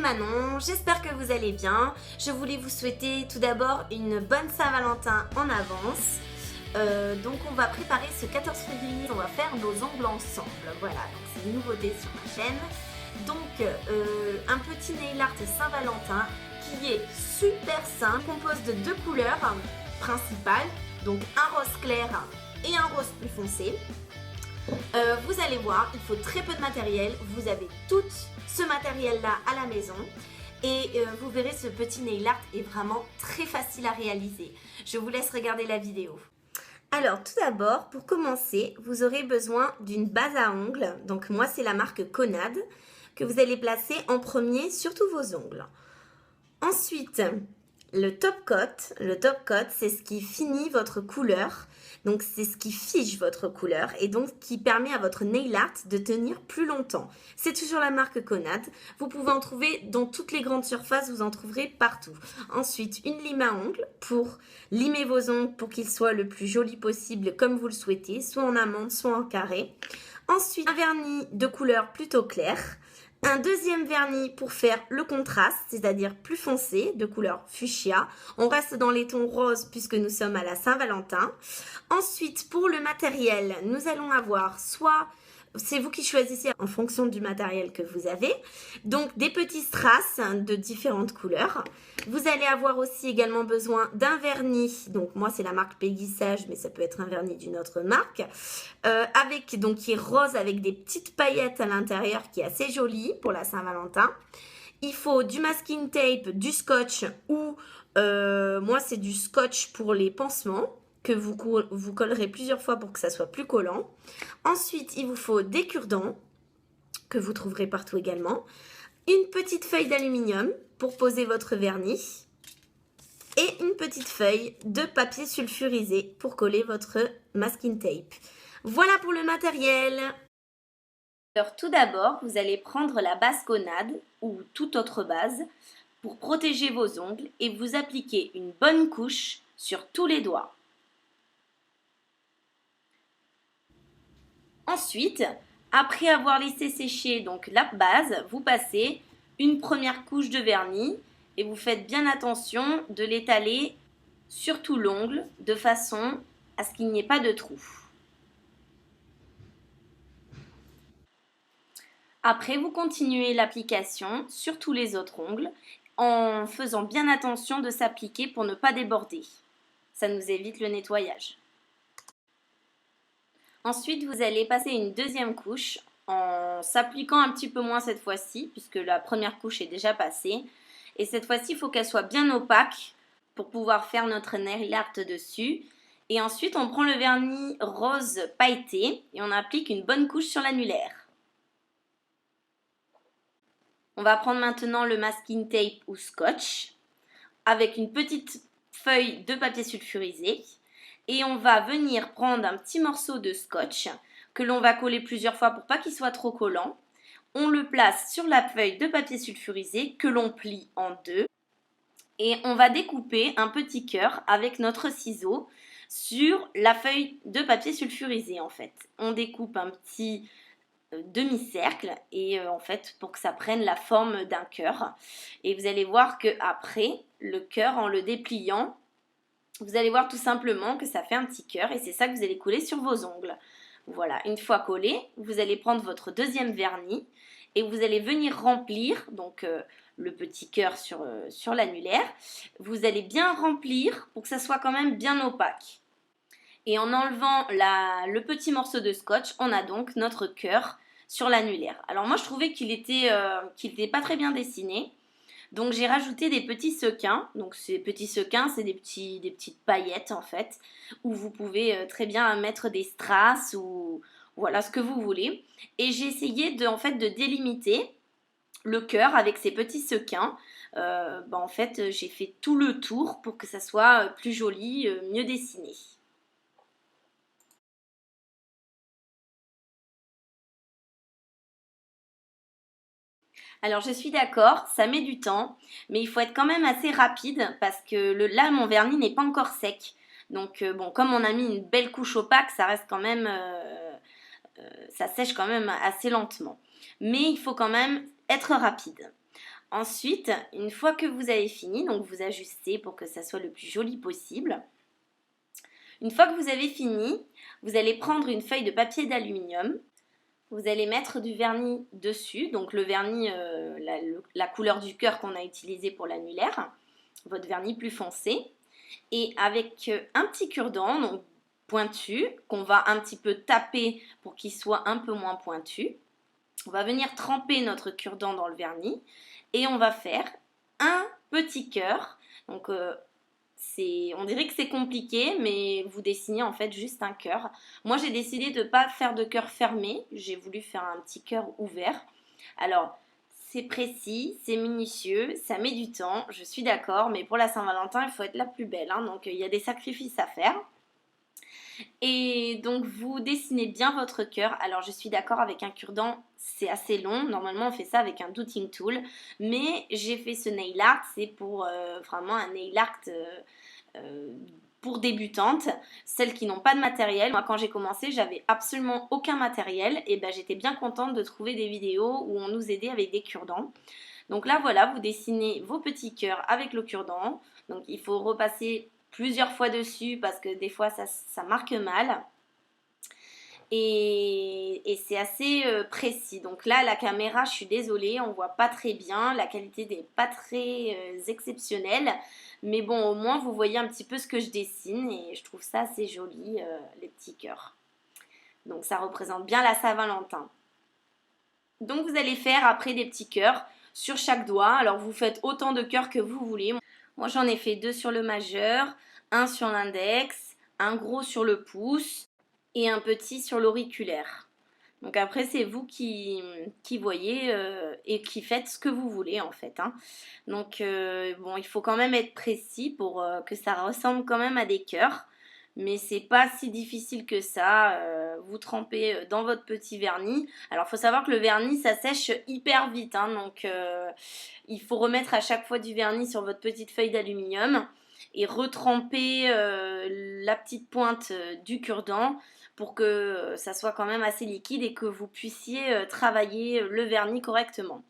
Manon, j'espère que vous allez bien. Je voulais vous souhaiter tout d'abord une bonne Saint-Valentin en avance. Donc on va préparer ce 14 février, on va faire nos ongles ensemble. Voilà, donc c'est une nouveauté sur ma chaîne. Donc un petit nail art Saint-Valentin qui est super simple, compose de deux couleurs principales, donc un rose clair et un rose plus foncé. Vous allez voir, il faut très peu de matériel, vous avez tout ce matériel là à la maison et vous verrez, ce petit nail art est vraiment très facile à réaliser. Je vous laisse regarder la vidéo. Alors tout d'abord, pour commencer, vous aurez besoin d'une base à ongles. Donc moi c'est la marque Conad que vous allez placer en premier sur tous vos ongles. Ensuite, le top coat. Le top coat, c'est ce qui finit votre couleur. Donc c'est ce qui fige votre couleur et donc qui permet à votre nail art de tenir plus longtemps. C'est toujours la marque Conad. Vous pouvez en trouver dans toutes les grandes surfaces, vous en trouverez partout. Ensuite, une lime à ongles pour limer vos ongles pour qu'ils soient le plus jolis possible comme vous le souhaitez, soit en amande, soit en carré. Ensuite, un vernis de couleur plutôt claire. Un deuxième vernis pour faire le contraste, c'est-à-dire plus foncé, de couleur fuchsia. On reste dans les tons roses puisque nous sommes à la Saint-Valentin. Ensuite, pour le matériel, nous allons avoir soit, c'est vous qui choisissez en fonction du matériel que vous avez, donc des petits strass de différentes couleurs. Vous allez avoir aussi également besoin d'un vernis, donc moi c'est la marque Peggy Sage, mais ça peut être un vernis d'une autre marque, donc qui est rose avec des petites paillettes à l'intérieur, qui est assez joli pour la Saint-Valentin. Il faut du masking tape, du scotch ou moi c'est du scotch pour les pansements, que vous collerez plusieurs fois pour que ça soit plus collant. Ensuite, il vous faut des cure-dents, que vous trouverez partout également. Une petite feuille d'aluminium pour poser votre vernis. Et une petite feuille de papier sulfurisé pour coller votre masking tape. Voilà pour le matériel. Alors tout d'abord, vous allez prendre la base Conad ou toute autre base pour protéger vos ongles et vous appliquer une bonne couche sur tous les doigts. Ensuite, après avoir laissé sécher donc la base, vous passez une première couche de vernis et vous faites bien attention de l'étaler sur tout l'ongle de façon à ce qu'il n'y ait pas de trou. Après, vous continuez l'application sur tous les autres ongles en faisant bien attention de s'appliquer pour ne pas déborder. Ça nous évite le nettoyage. Ensuite, vous allez passer une deuxième couche en s'appliquant un petit peu moins cette fois-ci, puisque la première couche est déjà passée. Et cette fois-ci, il faut qu'elle soit bien opaque pour pouvoir faire notre nail art dessus. Et ensuite, on prend le vernis rose pailleté et on applique une bonne couche sur l'annulaire. On va prendre maintenant le masking tape ou scotch avec une petite feuille de papier sulfurisé. Et on va venir prendre un petit morceau de scotch que l'on va coller plusieurs fois pour pas qu'il soit trop collant. On le place sur la feuille de papier sulfurisé que l'on plie en deux. Et on va découper un petit cœur avec notre ciseau sur la feuille de papier sulfurisé en fait. On découpe un petit demi-cercle et en fait pour que ça prenne la forme d'un cœur. Et vous allez voir que après le cœur, en le dépliant, vous allez voir tout simplement que ça fait un petit cœur et c'est ça que vous allez coller sur vos ongles. Voilà, une fois collé, vous allez prendre votre deuxième vernis et vous allez venir remplir donc le petit cœur sur l'annulaire. Vous allez bien remplir pour que ça soit quand même bien opaque. Et en enlevant le petit morceau de scotch, on a donc notre cœur sur l'annulaire. Alors moi je trouvais qu'il était pas très bien dessiné. Donc j'ai rajouté des petits sequins. Donc ces petits sequins, c'est des petites paillettes en fait, où vous pouvez très bien mettre des strass ou voilà ce que vous voulez. Et j'ai essayé de délimiter le cœur avec ces petits sequins. En fait, j'ai fait tout le tour pour que ça soit plus joli, mieux dessiné. Alors je suis d'accord, ça met du temps, mais il faut être quand même assez rapide parce que là mon vernis n'est pas encore sec. Donc bon, comme on a mis une belle couche opaque, ça reste quand même, ça sèche quand même assez lentement. Mais il faut quand même être rapide. Ensuite, une fois que vous avez fini, donc vous ajustez pour que ça soit le plus joli possible. Une fois que vous avez fini, vous allez prendre une feuille de papier d'aluminium. Vous allez mettre du vernis dessus, donc le vernis, la couleur du cœur qu'on a utilisé pour l'annulaire, votre vernis plus foncé. Et avec un petit cure-dent, donc pointu, qu'on va un petit peu taper pour qu'il soit un peu moins pointu. On va venir tremper notre cure-dent dans le vernis et on va faire un petit cœur. Donc on dirait que c'est compliqué, mais vous dessinez en fait juste un cœur. Moi j'ai décidé de ne pas faire de cœur fermé, j'ai voulu faire un petit cœur ouvert. Alors c'est précis, c'est minutieux, ça met du temps, je suis d'accord, mais pour la Saint-Valentin il faut être la plus belle, hein, donc il y a des sacrifices à faire. Et donc vous dessinez bien votre cœur. Alors je suis d'accord, avec un cure-dent c'est assez long, normalement on fait ça avec un dotting tool, mais j'ai fait ce nail art, c'est pour vraiment un nail art pour débutantes, celles qui n'ont pas de matériel. Moi quand j'ai commencé j'avais absolument aucun matériel et ben j'étais bien contente de trouver des vidéos où on nous aidait avec des cure-dents. Donc là voilà, vous dessinez vos petits cœurs avec le cure-dent, donc il faut repasser plusieurs fois dessus parce que des fois ça marque mal. Et c'est assez précis. Donc là, la caméra, je suis désolée, on voit pas très bien. La qualité n'est pas très exceptionnelle. Mais bon, au moins, vous voyez un petit peu ce que je dessine. Et je trouve ça assez joli, les petits cœurs. Donc ça représente bien la Saint-Valentin. Donc vous allez faire après des petits cœurs sur chaque doigt. Alors vous faites autant de cœurs que vous voulez. Moi, j'en ai fait 2 sur le majeur, un sur l'index, un gros sur le pouce et un petit sur l'auriculaire. Donc après c'est vous qui voyez et qui faites ce que vous voulez en fait, hein. Donc bon, il faut quand même être précis pour que ça ressemble quand même à des cœurs. Mais c'est pas si difficile que ça. Vous trempez dans votre petit vernis. Alors il faut savoir que le vernis ça sèche hyper vite, hein, donc il faut remettre à chaque fois du vernis sur votre petite feuille d'aluminium et retremper la petite pointe du cure-dent pour que ça soit quand même assez liquide et que vous puissiez travailler le vernis correctement.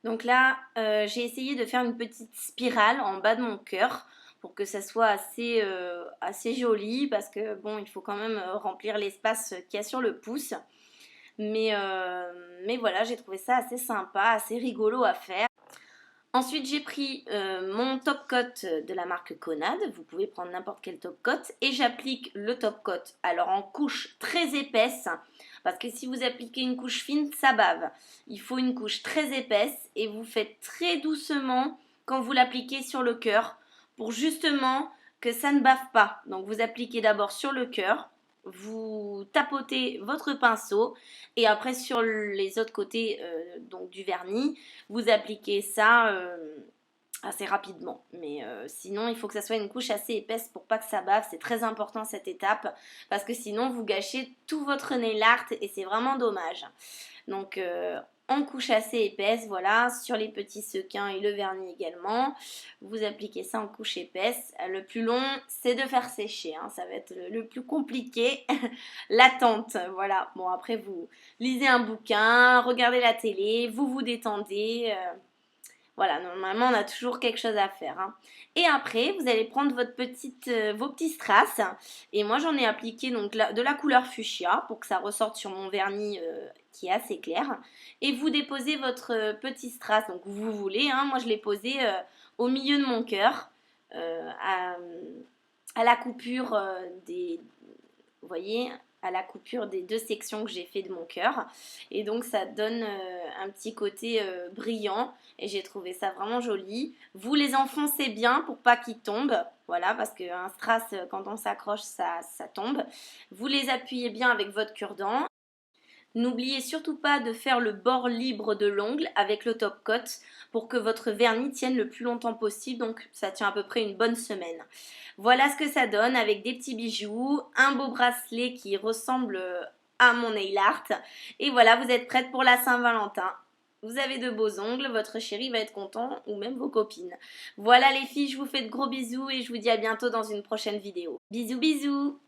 Donc là, j'ai essayé de faire une petite spirale en bas de mon cœur pour que ça soit assez joli parce que bon, il faut quand même remplir l'espace qu'il y a sur le pouce. Mais voilà, j'ai trouvé ça assez sympa, assez rigolo à faire. Ensuite, j'ai pris mon top coat de la marque Conad. Vous pouvez prendre n'importe quel top coat. Et j'applique le top coat, alors en couche très épaisse. Parce que si vous appliquez une couche fine, ça bave. Il faut une couche très épaisse. Et vous faites très doucement quand vous l'appliquez sur le cœur. Pour justement que ça ne bave pas. Donc vous appliquez d'abord sur le cœur. Vous tapotez votre pinceau et après sur les autres côtés donc du vernis, vous appliquez ça assez rapidement. Mais sinon, il faut que ça soit une couche assez épaisse pour pas que ça bave. C'est très important cette étape parce que sinon vous gâchez tout votre nail art et c'est vraiment dommage. Donc en couche assez épaisse, voilà, sur les petits sequins et le vernis également. Vous appliquez ça en couche épaisse. Le plus long, c'est de faire sécher, hein. Ça va être le plus compliqué, l'attente, voilà. Bon, après, vous lisez un bouquin, regardez la télé, vous vous détendez. Voilà, normalement, on a toujours quelque chose à faire, hein. Et après, vous allez prendre vos petits strass. Et moi, j'en ai appliqué donc de la couleur fuchsia pour que ça ressorte sur mon vernis qui est assez clair. Et vous déposez votre petit strass, donc vous voulez, hein. Moi, je l'ai posé au milieu de mon cœur, à la coupure vous voyez, à la coupure des 2 sections que j'ai fait de mon cœur. Et donc ça donne un petit côté brillant et j'ai trouvé ça vraiment joli. Vous les enfoncez bien pour pas qu'ils tombent, voilà, parce qu'un strass quand on s'accroche ça tombe. Vous les appuyez bien avec votre cure-dent. N'oubliez surtout pas de faire le bord libre de l'ongle avec le top coat pour que votre vernis tienne le plus longtemps possible, donc ça tient à peu près une bonne semaine. Voilà ce que ça donne avec des petits bijoux, un beau bracelet qui ressemble à mon nail art. Et voilà, vous êtes prête pour la Saint-Valentin. Vous avez de beaux ongles, votre chéri va être content, ou même vos copines. Voilà les filles, je vous fais de gros bisous et je vous dis à bientôt dans une prochaine vidéo. Bisous bisous!